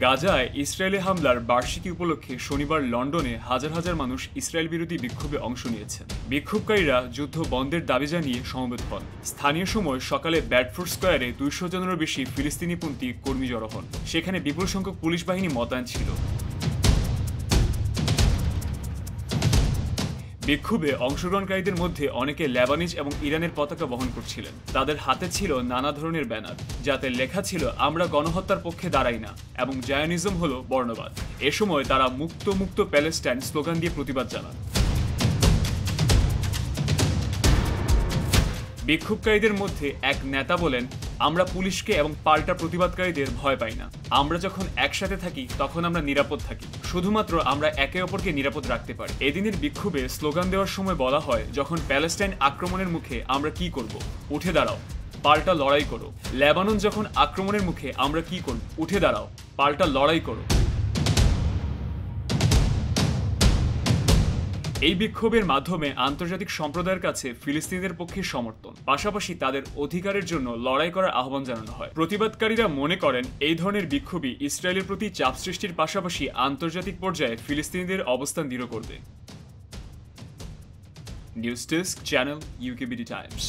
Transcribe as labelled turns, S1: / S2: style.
S1: গাজায় ইসরায়েলি হামলার বার্ষিকী উপলক্ষে শনিবার লন্ডনে হাজার হাজার মানুষ ইসরায়েল বিরোধী বিক্ষোভে অংশ নিয়েছেন। বিক্ষোভকারীরা যুদ্ধ বন্ধের দাবি জানিয়ে সমবেত হন। স্থানীয় সময় সকালে ব্যাডফোর্ড স্কোয়ারে 200 জনেরও বেশি ফিলিস্তিনিপন্থী কর্মী জড়ো হন। সেখানে বিপুল সংখ্যক পুলিশ বাহিনী মোতায়েন ছিল। বিক্ষোভে অংশগ্রহণকারীদের মধ্যে অনেকে লেবানিজ এবং ইরানের পতাকা বহন করছিলেন। তাদের হাতে ছিল নানা ধরনের ব্যানার, যাতে লেখা ছিল আমরা গণহত্যার পক্ষে দাঁড়াই না এবং জায়নিজম হলো বর্ণবাদ। এ সময় তারা মুক্ত মুক্ত প্যালেস্টাইন স্লোগান দিয়ে প্রতিবাদ জানান। বিক্ষোভকারীদের মধ্যে এক নেতা বলেন, আমরা পুলিশকে এবং পাল্টা প্রতিবাদকারীদের ভয় পাই না। আমরা যখন একসাথে থাকি তখন আমরা নিরাপদ থাকি। শুধুমাত্র আমরা একে অপরকে নিরাপদ রাখতে পারি। এদিনের বিক্ষোভে স্লোগান দেওয়ার সময় বলা হয়, যখন প্যালেস্টাইন আক্রমণের মুখে আমরা কি করব? উঠে দাঁড়াও, পাল্টা লড়াই করো। লেবানন যখন আক্রমণের মুখে আমরা কি করব? উঠে দাঁড়াও, পাল্টা লড়াই করো। এই বিক্ষোভের মাধ্যমে আন্তর্জাতিক সম্প্রদায়ের কাছে ফিলিস্তিনিদের পক্ষে সমর্থন, পাশাপাশি তাদের অধিকারের জন্য লড়াই করার আহ্বান জানানো হয়। প্রতিবাদকারীরা মনে করেন এই ধরনের বিক্ষোভই ইসরায়েলের প্রতি চাপ সৃষ্টির পাশাপাশি আন্তর্জাতিক পর্যায়ে ফিলিস্তিনিদের অবস্থান দৃঢ় করবে। News desk, channel UKBD Times.